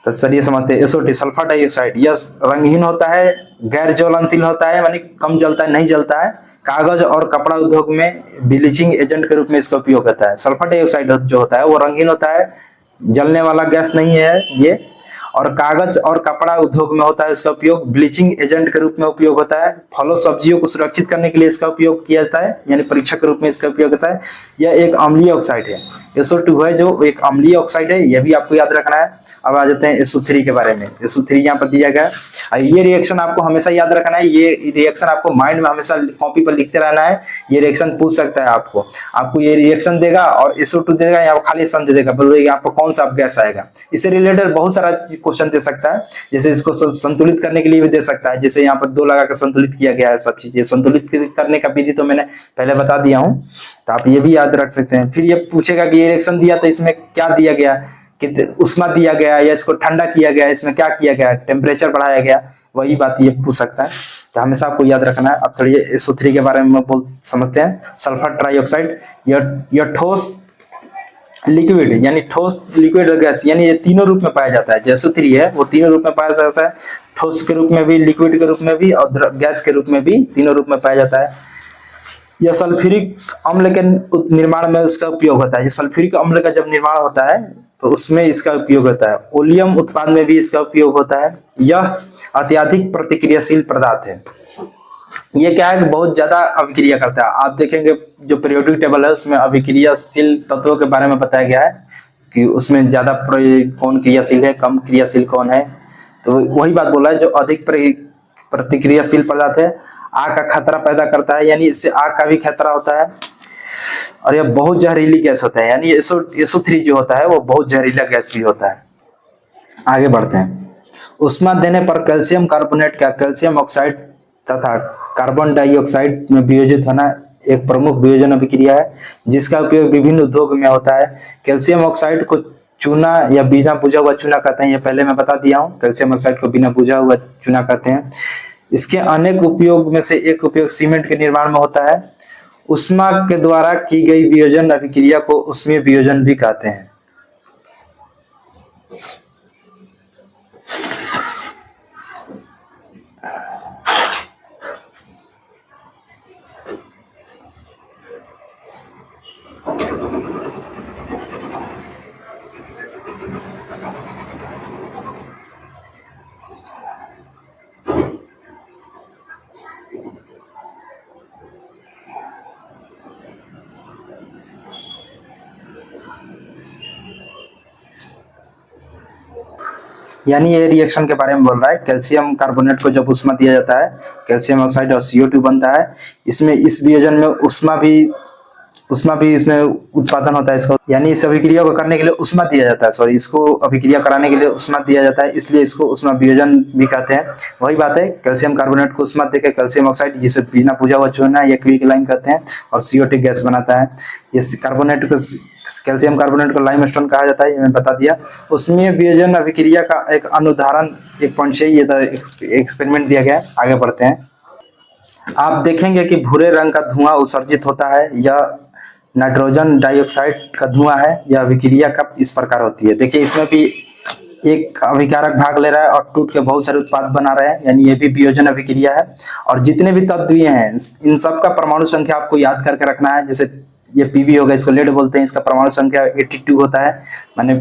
तो चलिए समझते हैं। SO2 सल्फर डाइऑक्साइड यह रंगहीन होता है, गैर ज्वलनशील होता है, यानी कम जलता है, नहीं जलता है। कागज और कपड़ा उद्योग में ब्लीचिंग एजेंट के रूप में इसका उपयोग होता है। सल्फर डाइऑक्साइड जो होता है वो रंगीन होता है, जलने वाला गैस नहीं है ये, और कागज और कपड़ा उद्योग में होता है इसका उपयोग। ब्लीचिंग एजेंट के रूप में उपयोग होता है। फलों सब्जियों को सुरक्षित करने के लिए इसका उपयोग किया जाता है, यानी परीक्षक के रूप में इसका उपयोग होता है। यह एक अम्लीय ऑक्साइड है। SO2 है जो एक अम्लीय ऑक्साइड है, यह भी आपको याद रखना है। अब आ जाते हैं SO3 के बारे में। SO3 यहाँ पर दिया गया है। ये रिएक्शन आपको हमेशा याद रखना है। ये रिएक्शन आपको माइंड में हमेशा कॉपी पर लिखते रहना है। ये रिएक्शन पूछ सकता है आपको ये रिएक्शन देगा और SO2 देगा या खाली स्थान दे देगा, बोलेगा आपको कौन सा गैस आएगा। इससे रिलेटेड बहुत सारा क्वेश्चन दे सकता है। जैसे इसको संतुलित करने के लिए भी दे सकता है। जैसे यहाँ पर 2 लगा कर संतुलित किया गया है सब चीजें। संतुलित करने का विधि तो मैंने पहले बता दिया हूँ, तो आप ये भी याद रख सकते हैं। फिर ये पूछेगा कि ये रिएक्शन दिया तो इसमें क्या दिया गया, कि उष्मा दिया गया या इसको ठंडा किया गया, इसमें क्या किया गया, टेम्परेचर बढ़ाया गया, वही बात ये पूछ सकता है। तो हमेशा आपको याद रखना है। अब थोड़ी SO3 के बारे में समझते हैं। सल्फर ट्राइऑक्साइड यह ठोस, लिक्विड, यानी ठोस, लिक्विड और गैस, यानी ये तीनों रूप में पाया जाता है। जैसे SO3 है वो तीनों रूप में पाया जाता है, ठोस के रूप में भी, लिक्विड के रूप में भी और गैस के रूप में भी, तीनों रूप में पाया जाता है। यह सल्फ्यूरिक अम्ल के निर्माण में उसका उपयोग होता है। सल्फ्यूरिक अम्ल का जब निर्माण होता है तो उसमें इसका उपयोग होता है। ओलियम उत्पाद में भी इसका उपयोग होता है। यह अत्यधिक प्रतिक्रियाशील पदार्थ है। ये क्या है कि बहुत ज्यादा अभिक्रिया करता है। आप देखेंगे जो पीरियोडिक टेबल है उसमें अभिक्रियाशील तत्वों के बारे में बताया गया है कि उसमें ज्यादा कौन क्रियाशील है, कम क्रियाशील कौन है। तो वही बात बोला है, जो अधिक प्रतिक्रियाशील पदार्थ है आग का खतरा पैदा करता है, यानी इससे आग का भी खतरा होता है। और यह बहुत जहरीली गैस होता है, यानी SO3 जो होता है वो बहुत जहरीला गैस भी होता है। आगे बढ़ते हैं। उष्मा देने पर कैल्शियम कार्बोनेट का कैल्शियम ऑक्साइड तथा कार्बन डाइऑक्साइड में वियोजित होना एक प्रमुख वियोजन अभिक्रिया है जिसका उपयोग विभिन्न उद्योग में होता है। कैल्शियम ऑक्साइड को चूना या बिना बुझा हुआ चूना कहते हैं, ये पहले मैं बता दिया हूँ। कैल्शियम ऑक्साइड को बिना बुझा हुआ चूना कहते हैं। इसके अनेक उपयोग में से एक उपयोग सीमेंट के निर्माण में होता है। उष्मा के द्वारा की गई वियोजन अभिक्रिया को उष्मीय वियोजन भी कहते हैं। यानी ये रिएक्शन के बारे में बोल रहा है। कैल्शियम कार्बोनेट को जब उष्मा दिया जाता है, कैल्शियम ऑक्साइड और CO2 बनता है। इसमें इस वियोजन में उष्मा भी इसमें उत्पादन होता है इसको, यानी इस अभिक्रिया को करने के लिए उष्मा दिया जाता है। सॉरी, इसको अभिक्रिया कराने के लिए उष्मा दिया जाता है, इसलिए इसको उष्मा वियोजन भी कहते हैं। वही बात है, कैल्शियम कार्बोनेट को उष्मा देकर कैल्शियम ऑक्साइड, जिसे बिना बुझा हुआ चूना या क्विकलाइम कहते हैं, और CO2 गैस बनाता है। ये कार्बोनेट को, कैल्शियम कार्बोनेट को लाइमस्टोन कहा जाता है, ये मैं बता दिया। उसमें वियोजन अभिक्रिया का एक अनुदाहरण 1.6 ये तो एक्सपेरिमेंट दिया गया है। आगे बढ़ते हैं। आप देखेंगे कि भूरे रंग का धुआं उत्सर्जित होता है, यह नाइट्रोजन डाइऑक्साइड का धुआं है। यह अभिक्रिया कब इस प्रकार होती है। देखिए इसमें भी एक अभिकारक भाग ले रहा है और टूट के बहुत सारे उत्पाद बना रहे हैं, यानी ये भी वियोजन अभिक्रिया है। और जितने भी तत्व दिए हैं इन सब का परमाणु संख्या आपको याद करके रखना है। जैसे ये Pb होगा, इसको लेड बोलते हैं, इसका परमाणु संख्या 82 होता है, माने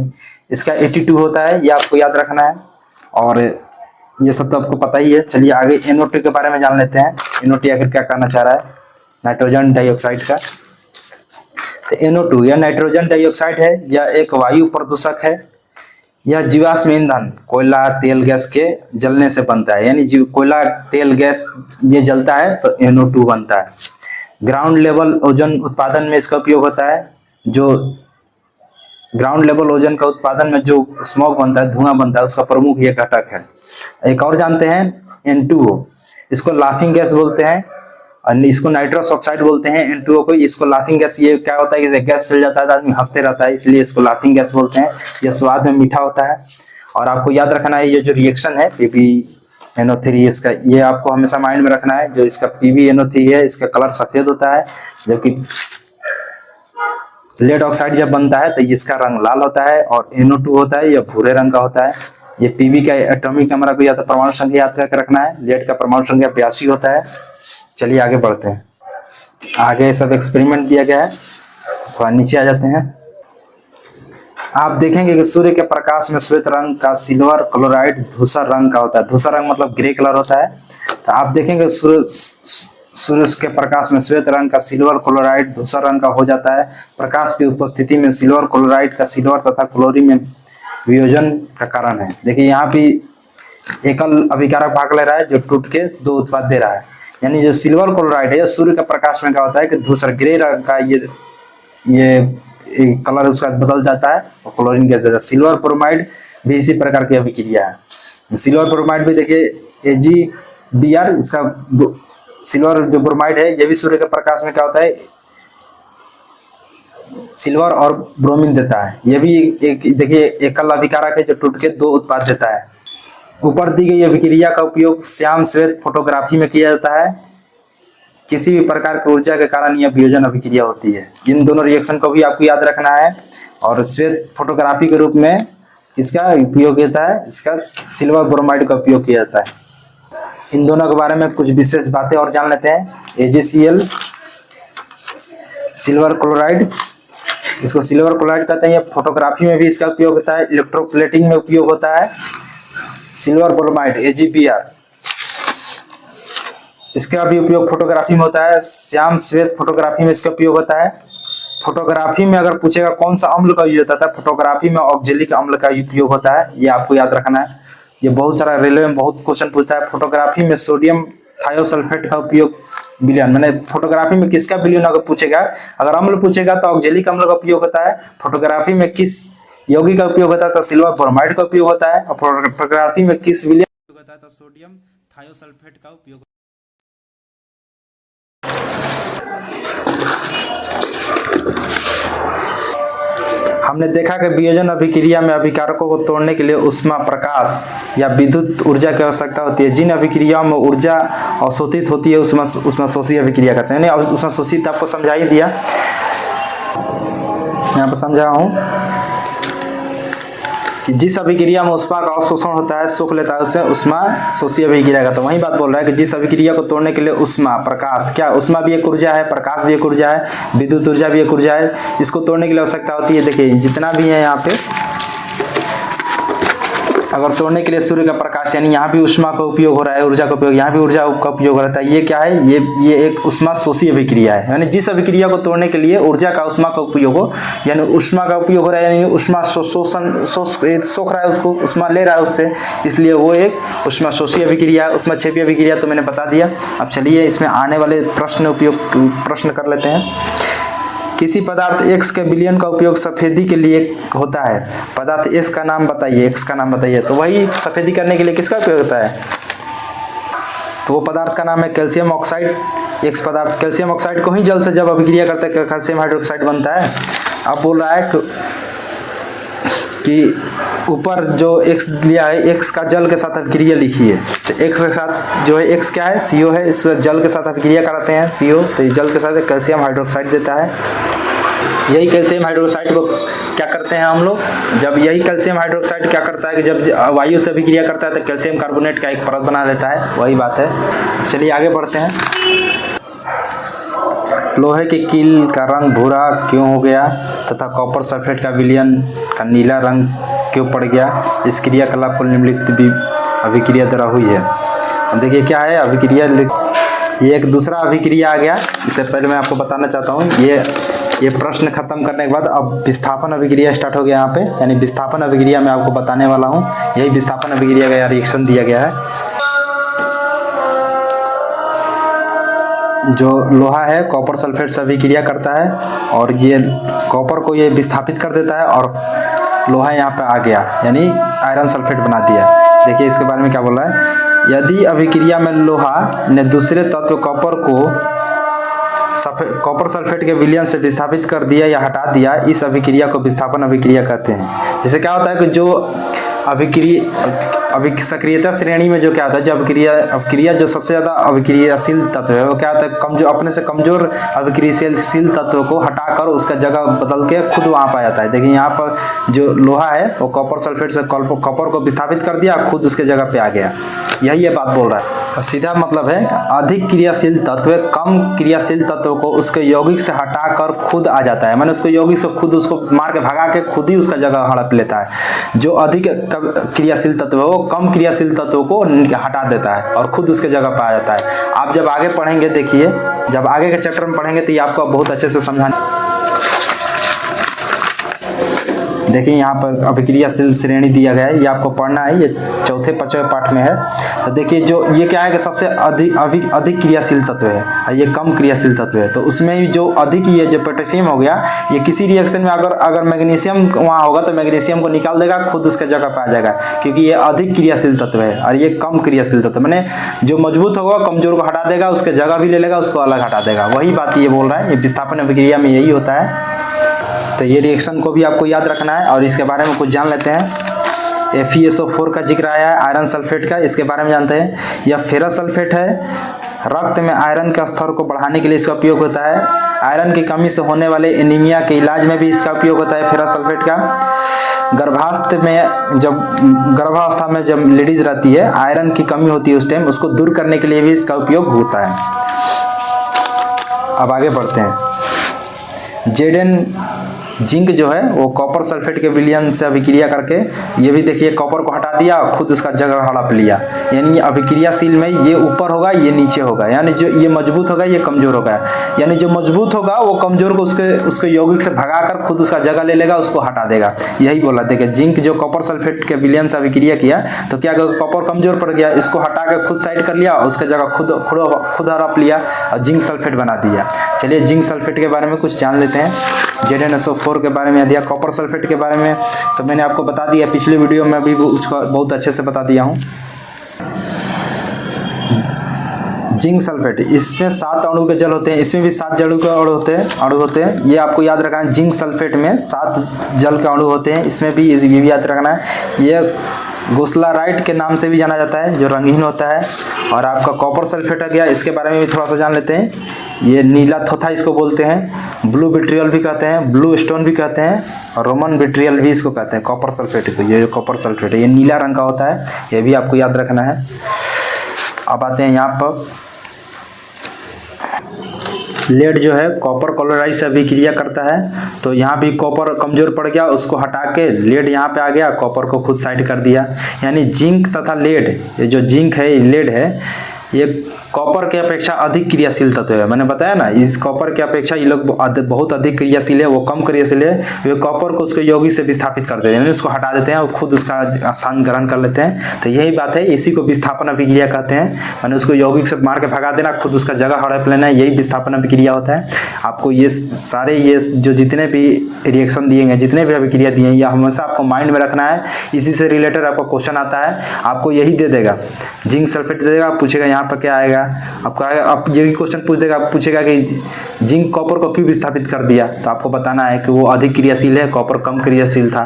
इसका 82 होता है, ये आपको याद रखना है। और ये सब तो आपको पता ही है। चलिए आगे NO2 के बारे में जान लेते हैं। NO2 आखिर क्या कहना चाह रहा है, नाइट्रोजन डाइऑक्साइड का। तो NO2 यह नाइट्रोजन डाइऑक्साइड है, यह एक वायु प्रदूषक है। यह जीवाश्म ईंधन कोयला तेल गैस के जलने से बनता है, यानी कोयला तेल गैस ये जलता है तो NO2 बनता है। ग्राउंड लेवल ओजोन उत्पादन में इसका उपयोग होता है। जो ग्राउंड लेवल ओजोन का उत्पादन में जो स्मोक बनता है, धुआं बनता है, उसका प्रमुख ये घटक है। एक और जानते हैं N2O, इसको लाफिंग गैस बोलते हैं और इसको नाइट्रस ऑक्साइड बोलते हैं। N2O को, इसको लाफिंग गैस, ये क्या होता है कि गैस चल जाता है तो आदमी हंसते रहता है, इसलिए इसको लाफिंग गैस बोलते हैं। यह स्वाद में मीठा होता है। और आपको याद रखना है ये जो रिएक्शन है PbNO3, इसका ये आपको हमेशा माइंड में रखना है। जो इसका PbNO3 है, इसका कलर सफेद होता है, जबकि लेड ऑक्साइड जब बनता है तो इसका रंग लाल होता है। और NO2 होता है, यह भूरे रंग का होता है। ये Pb का एटॉमिक नंबर को या तो परमाणु संख्या याद करके रखना है। लेड का परमाणु संख्या 82 होता है। चलिए आगे बढ़ते हैं। आगे सब एक्सपेरिमेंट दिया गया है, थोड़ा नीचे आ जाते हैं। आप देखेंगे कि सूर्य के प्रकाश में श्वेत रंग का सिल्वर क्लोराइड धूसर रंग का होता है। धूसर रंग मतलब ग्रे कलर होता है। तो आप देखेंगे सूर्य के प्रकाश में श्वेत रंग का सिल्वर क्लोराइड धूसर रंग का हो जाता है। प्रकाश की उपस्थिति में सिल्वर क्लोराइड का सिल्वर तथा क्लोरीन में वियोजन का कारण है। देखिए यहाँ भी एकल अभिकारक भाग ले रहा है जो टूट के दो उत्पाद दे रहा है। यानी जो सिल्वर क्लोराइड है, सूर्य के प्रकाश में क्या होता है कि धूसर ग्रे रंग का ये कलर उसका बदल जाता है और क्लोरीन गैस देता है। सिल्वर ब्रोमाइड भी इसी प्रकार की अभिक्रिया है। सिल्वर ब्रोमाइड भी देखिए AgBr, इसका सिल्वर जो ब्रोमाइड है ये भी सूर्य के प्रकाश में क्या होता है, सिल्वर और ब्रोमीन देता है। ये भी एक देखिए एकल अभिकारक है जो टूट के दो उत्पाद देता है। ऊपर दी गई अभिक्रिया का उपयोग श्याम श्वेत फोटोग्राफी में किया जाता है। किसी भी प्रकार की ऊर्जा के कारण यह वियोजन अभिक्रिया होती है। इन दोनों रिएक्शन को भी आपको याद रखना है। और श्वेत फोटोग्राफी के रूप में इसका उपयोग होता है, इसका सिल्वर ब्रोमाइड का उपयोग किया जाता है। इन दोनों के बारे में कुछ विशेष बातें और जान लेते हैं। AgCl सिल्वर क्लोराइड इसको सिल्वर क्लोराइड कहते हैं। ये फोटोग्राफी में भी इसका उपयोग होता है, इलेक्ट्रोप्लेटिंग में उपयोग होता है। सिल्वर ब्रोमाइड AgBr, इसका भी उपयोग फोटोग्राफी में होता है। श्याम श्वेत फोटोग्राफी में इसका उपयोग होता है। फोटोग्राफी में अगर पूछेगा कौन सा अम्ल का यूज होता है, फोटोग्राफी में ऑक्जेलिक अम्ल का उपयोग होता है, ये आपको याद रखना है। ये बहुत सारा रेलवे में बहुत क्वेश्चन पूछता है। फोटोग्राफी में सोडियम थायोसल्फेट का उपयोग विलयन, मैंने फोटोग्राफी में किसका विलयन अगर पूछेगा, अगर अम्ल पूछेगा तो ऑक्जेलिक अम्ल का उपयोग होता है। फोटोग्राफी में किस यौगिक का उपयोग होता है तो सिल्वर ब्रोमाइड का उपयोग होता है। और फोटोग्राफी में किस विलयन होता है तो सोडियम थायोसल्फेट का उपयोग। हमने देखा कि वियोजन अभिक्रिया में अभिकारकों को तोड़ने के लिए ऊष्मा, प्रकाश या विद्युत ऊर्जा की आवश्यकता होती है। जिन अभिक्रियाओं में ऊर्जा अवशोषित होती है उसमें शोषी अभिक्रिया कहते हैं। उसमें शोषित आपको समझा ही दिया, यहाँ पर समझा हूँ कि जिस अभिक्रिया में ऊष्मा का अवशोषण होता है, सोख लेता है, उसे ऊष्मा शोषी अभिक्रिया का। तो वही बात बोल रहा है कि जिस अभिक्रिया को तोड़ने के लिए ऊष्मा, प्रकाश, क्या ऊष्मा भी एक ऊर्जा है, प्रकाश भी एक ऊर्जा है, विद्युत ऊर्जा भी एक ऊर्जा है, इसको तोड़ने के लिए आवश्यकता होती है। देखिए जितना भी है यहाँ पे, अगर तोड़ने के लिए सूर्य का प्रकाश, यानी यहाँ भी ऊष्मा का उपयोग हो रहा है, ऊर्जा का उपयोग, यहाँ भी ऊर्जा का उपयोग हो रहा है। ये क्या है, ये एक ऊष्मा शोषी अभिक्रिया है। यानी जिस अभिक्रिया को तोड़ने के लिए ऊर्जा का, ऊष्मा का उपयोग हो, यानी ऊष्मा का उपयोग हो रहा है, यानी ऊष्मा सोख रहा है, उसको ऊष्मा ले रहा है उससे, इसलिए वो एक ऊष्मा शोषी अभिक्रिया है। ऊष्मा क्षेपी अभिक्रिया तो मैंने बता दिया। अब चलिए इसमें आने वाले प्रश्न कर लेते हैं। किसी पदार्थ X के विलयन का उपयोग सफेदी के लिए होता है। पदार्थ X का नाम बताइए, X का नाम बताइए। तो वही सफेदी करने के लिए किसका उपयोग होता है, तो वो पदार्थ का नाम है कैल्शियम ऑक्साइड। X पदार्थ कैल्शियम ऑक्साइड को ही जल से जब अभिक्रिया करता है कैल्शियम हाइड्रोक्साइड बनता है। अब बोल रहा है कि ऊपर जो X लिया है, X का जल के साथ अभिक्रिया लिखिए। तो X के साथ जो है, X क्या है, CO है, इस जल के साथ अभिक्रिया कराते हैं CO, तो ये जल के साथ कैल्शियम हाइड्रोक्साइड देता है। यही कैल्शियम हाइड्रोक्साइड को क्या करते हैं हम लोग, जब यही कैल्शियम हाइड्रोक्साइड क्या करता है कि जब वायु से अभिक्रिया करता है तो कैल्शियम कार्बोनेट का एक परत बना देता है, वही बात है। चलिए आगे बढ़ते हैं। लोहे की कील का रंग भूरा क्यों हो गया तथा कॉपर सल्फेट का विलयन का नीला रंग क्यों पड़ गया? इस क्रियाकलाप को निम्नलिखित भी अभिक्रिया द्वारा हुई है। अब देखिए क्या है अभिक्रिया, ये एक दूसरा अभिक्रिया आ गया। इससे पहले मैं आपको बताना चाहता हूँ, ये प्रश्न खत्म करने के बाद अब विस्थापन अभिक्रिया स्टार्ट हो गया यहाँ पे, यानी विस्थापन अभिक्रिया मैं आपको बताने वाला हूँ। यही विस्थापन अभिक्रिया का रिएक्शन दिया गया है। जो लोहा है कॉपर सल्फेट से अभिक्रिया करता है और ये कॉपर को ये विस्थापित कर देता है और लोहा यहाँ पे आ गया, यानी आयरन सल्फेट बना दिया। देखिए इसके बारे में क्या बोल रहा है, यदि अभिक्रिया में लोहा ने दूसरे तत्व कॉपर सल्फेट के विलयन से विस्थापित कर दिया या हटा दिया, इस अभिक्रिया को विस्थापन अभिक्रिया कहते हैं। जैसे क्या होता है कि जो सक्रियता श्रेणी में जो क्या होता है, जो अभिक्रिया जो सबसे ज्यादा अभिक्रियाशील तत्व है वो क्या होता है, अपने से कमजोर अभिक्रियाशील तत्व को हटाकर उसका जगह बदल के खुद वहां पर आ जाता है। देखिए यहाँ पर जो लोहा है वो कॉपर सल्फेट से कॉपर को विस्थापित कर दिया, खुद उसके जगह पे आ गया। यही ये बात बोल रहा है। सीधा मतलब है अधिक क्रियाशील तत्व कम क्रियाशील तत्व को उसके यौगिक से हटाकर खुद आ जाता है, मैंने उसको यौगिक से खुद उसको मार के भगा के खुद ही उसका जगह हड़प लेता है। जो अधिक क्रियाशील तत्व है वो कम क्रियाशील तत्वों को हटा देता है और खुद उसके जगह पर आ जाता है। आप जब आगे पढ़ेंगे, देखिए जब आगे के चैप्टर में पढ़ेंगे तो ये आपको बहुत अच्छे से समझाने। देखिए यहाँ पर अभिक्रियाशील श्रेणी दिया गया है, ये आपको पढ़ना है, ये चौथे पांचवें पाठ में है। तो देखिए जो ये क्या है कि सबसे अधिक क्रियाशील तत्व है, ये कम क्रियाशील तत्व है। तो उसमें जो अधिक ये जो पोटेशियम हो गया, ये किसी रिएक्शन में अगर मैग्नीशियम वहाँ होगा तो मैग्नीशियम को निकाल देगा, खुद उसके जगह पर आ जाएगा, क्योंकि ये अधिक क्रियाशील तत्व है और ये कम क्रियाशील तत्व, मैंने जो मजबूत होगा कमजोर को हटा देगा, उसके जगह भी ले लेगा, उसको अलग हटा देगा। वही बात ये बोल रहा है, ये विस्थापन अभिक्रिया में यही होता है। तो ये रिएक्शन को भी आपको याद रखना है और इसके बारे में कुछ जान लेते हैं। FeSO4 का जिक्र आया है, आयरन सल्फेट का, इसके बारे में जानते हैं। यह फेरस सल्फेट है, रक्त में आयरन के स्तर को बढ़ाने के लिए इसका उपयोग होता है। आयरन की कमी से होने वाले एनीमिया के इलाज में भी इसका उपयोग होता है फेरस सल्फेट का। गर्भावस्था में जब लेडीज रहती है, आयरन की कमी होती है उस टाइम, उसको दूर करने के लिए भी इसका उपयोग होता है। अब आगे बढ़ते हैं। जिंक जो है वो कॉपर सल्फेट के विलयन से अभिक्रिया करके, ये भी देखिए कॉपर को हटा दिया, खुद उसका जगह हड़प लिया। यानी अभिक्रियाशील में ये ऊपर होगा, ये नीचे होगा, यानी जो ये मजबूत होगा, ये कमजोर होगा। यानी जो मजबूत होगा वो कमजोर को उसके यौगिक से भगाकर खुद उसका जगह ले लेगा, उसको हटा देगा। यही बोला था कि जिंक जो कॉपर सल्फेट के विलयन से अभिक्रिया किया तो क्या कॉपर कमजोर पड़ गया, इसको हटा के खुद साइड कर लिया, उसके जगह खुद हड़प लिया और जिंक सल्फेट बना दिया। चलिए जिंक सल्फेट के बारे में कुछ जान लेते हैं। ZnSO4 के बारे में दिया, कॉपर सल्फेट के बारे में तो मैंने आपको बता दिया, पिछले वीडियो में भी उसको बहुत अच्छे से बता दिया हूँ। जिंक सल्फेट, इसमें 7 अणु के जल होते हैं, इसमें भी 7 जल के अणु होते हैं। ये आपको याद रखना है, जिंक सल्फेट में 7 जल के अणु होते हैं, इसमें भी ये भी याद रखना है। ये गोस्लाराइट के नाम से भी जाना जाता है, जो रंगीन होता है। और आपका कॉपर सल्फेट आ गया, इसके बारे में भी थोड़ा सा जान लेते हैं। ये नीला थोथा इसको बोलते हैं, ब्लू विट्रियल भी कहते हैं, ब्लू स्टोन भी कहते हैं, और रोमन विट्रियल भी इसको कहते हैं कॉपर सल्फेट को। ये कॉपर सल्फेट है, ये नीला रंग का होता है, ये भी आपको याद रखना है। अब आते हैं यहाँ पर, लेड जो है कॉपर क्लोराइड से अभिक्रिया करता है, तो यहाँ भी कॉपर कमजोर पड़ गया, उसको हटा के लेड यहाँ पे आ गया, कॉपर को खुद साइड कर दिया। यानी जिंक तथा लेड, ये जो जिंक है, लेड है, ये कॉपर के अपेक्षा अधिक क्रियाशील तत्व है। मैंने बताया ना, इस कॉपर के अपेक्षा ये लोग बहुत अधिक क्रियाशील है, वो कम क्रियाशील है। वे कॉपर को उसके यौगिक से विस्थापित कर देते हैं, यानी उसको हटा देते हैं और खुद उसका स्थान ग्रहण कर लेते हैं। तो यही बात है, इसी को विस्थापन अभिक्रिया कहते हैं। मैंने उसको यौगिक से मार के भगा देना, खुद उसका जगह हड़प लेना, यही विस्थापन अभिक्रिया होता है। आपको ये सारे ये जो जितने भी रिएक्शन दिए हैं, जितने भी अभिक्रिया दिए हैं, ये हमेशा आपको माइंड में रखना है। इसी से रिलेटेड आपको क्वेश्चन आता है, आपको यही दे देगा, जिंक सल्फेट दे देगा, पूछेगा यहाँ पर क्या आएगा आपको, आप ये क्वेश्चन पूछ देगा, पूछेगा कि जिंक कॉपर को क्यों विस्थापित कर दिया, तो आपको बताना है कि वो अधिक क्रियाशील है, कॉपर कम क्रियाशील था।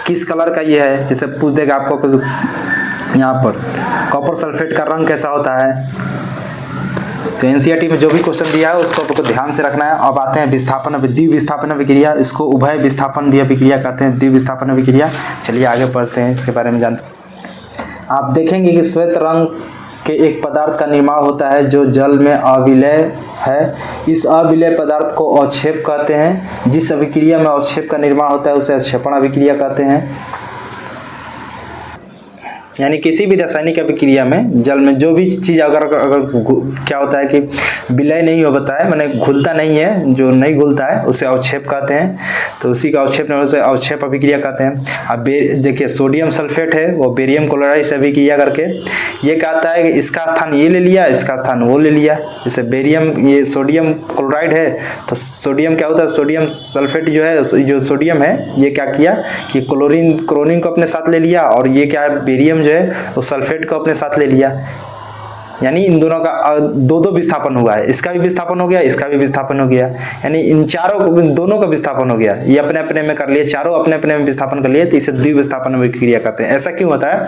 किस कलर का ये है, जैसे पूछ देगा आपको यहाँ पर कॉपर सल्फेट का रंग कैसा होता है। तो एनसीईआरटी में जो भी क्वेश्चन दिया है उसको आपको ध्यान से रखना है। अब आते हैं विस्थापन, द्विविस्थापन अभिक्रिया, इसको उभय विस्थापन भी अभिक्रिया कहते हैं, द्विविस्थापन अभिक्रिया। चलिए आगे बढ़ते हैं, इसके बारे में जानते हैं। आप देखेंगे कि श्वेत रंग के एक पदार्थ का निर्माण होता है जो जल में अविलय है। इस अविलय पदार्थ को अवक्षेप कहते हैं। जिस अभिक्रिया में अवक्षेप का निर्माण होता है उसे अवक्षेपण अभिक्रिया कहते हैं। यानी किसी भी रासायनिक अभिक्रिया में जल में जो भी चीज़ अगर क्या होता है कि विलय नहीं होता है, माने घुलता नहीं है, जो नहीं घुलता है उसे अवक्षेप कहते हैं। तो उसी का अवक्षेप उसे अवक्षेप अभिक्रिया कहते हैं। अब देखिए सोडियम सल्फेट है, वो बेरियम क्लोराइड से अभिक्रिया करके ये कहता है कि इसका स्थान ये ले लिया, इसका स्थान वो ले लिया। जैसे बेरियम, ये सोडियम क्लोराइड है, तो सोडियम क्या होता है, सोडियम सल्फेट जो है, जो सोडियम है, ये क्या किया कि क्लोरीन को अपने साथ ले लिया, और ये क्या है, बेरियम जो है वो सल्फेट को अपने साथ ले लिया। यानी इन दोनों का दो विस्थापन हुआ है, इसका भी विस्थापन हो गया, इसका भी विस्थापन हो गया। यानी इन दोनों का विस्थापन हो गया, ये अपने अपने में कर लिए, चारों अपने अपने में विस्थापन कर लिए, तो इसे द्विविस्थापन अभिक्रिया कहते हैं। ऐसा क्यों होता है,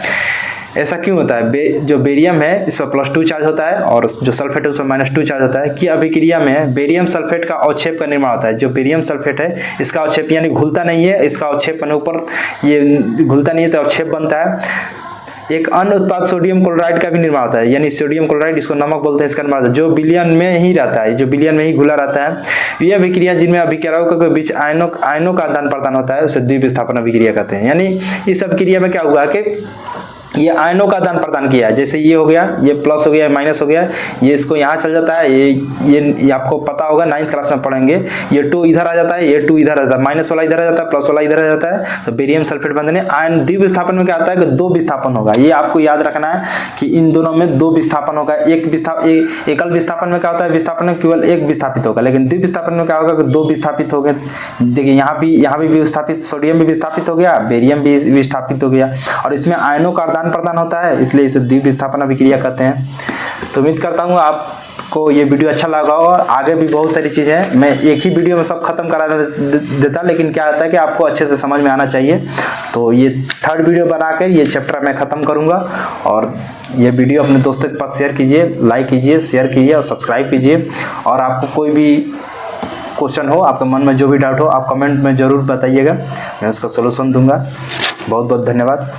ऐसा क्यों होता है, जो बेरियम है इस पर +2 चार्ज होता है और जो सल्फेट है उस पर -2 चार्ज होता है। कि अभिक्रिया में बेरियम सल्फेट का अवक्षेप का निर्माण होता है। जो बेरियम सल्फेट है इसका अवक्षेप यानी घुलता नहीं है, इसका अवक्षेप ऊपर ये घुलता नहीं है तो अवक्षेप बनता है। एक अन्य उत्पाद सोडियम क्लोराइड का भी निर्माण होता है, यानी सोडियम क्लोराइड, इसको नमक बोलते हैं, इसका निर्माण होता है जो विलयन में ही रहता है, जो विलयन में ही घुला रहता है। यह अभिक्रिया जिनमें अभिक्रियाओं के बीच आयनों का आदान प्रदान होता है उसे द्विविस्थापन अभिक्रिया कहते हैं। यानी इस अभिक्रिया में क्या हुआ कि ये आयनों का आदान प्रदान किया है। जैसे ये हो गया, ये प्लस हो गया, माइनस हो गया, ये इसको यहाँ चल जाता है, ये आपको पता होगा 9th क्लास में पढ़ेंगे। ये 2 इधर आ जाता है, ये 2 इधर आ जाता है, माइनस वाला इधर आ जाता है, प्लस वाला इधर आ जाता है। तो बेरियम सल्फेट बंधन आयन द्विविस्थापन में क्या आता है कि 2 विस्थापन होगा। ये आपको याद रखना है कि इन दोनों में 2 विस्थापन होगा। एकल विस्थापन में क्या होता है, विस्थापन में केवल 1 विस्थापित होगा, लेकिन द्विविस्थापन में क्या होगा कि 2 विस्थापित हो गए। देखिए यहाँ भी विस्थापित, सोडियम भी विस्थापित हो गया, बेरियम भी विस्थापित हो गया, और इसमें आयनों का आदान प्रदान होता है, इसलिए इसे द्विविस्थापन अभिक्रिया कहते हैं। तो उम्मीद करता हूँ आपको ये वीडियो अच्छा लगा और आगे भी बहुत सारी चीज़ें हैं। मैं एक ही वीडियो में सब खत्म करा देता, लेकिन क्या होता है कि आपको अच्छे से समझ में आना चाहिए। तो ये 3rd वीडियो बनाकर ये चैप्टर मैं ख़त्म करूँगा, और ये वीडियो अपने दोस्तों के पास शेयर कीजिए, लाइक कीजिए, शेयर कीजिए और सब्सक्राइब कीजिए। और आपको कोई भी क्वेश्चन हो, आपके मन में जो भी डाउट हो, आप कमेंट में ज़रूर बताइएगा, मैं उसका सोल्यूशन दूंगा। बहुत बहुत धन्यवाद।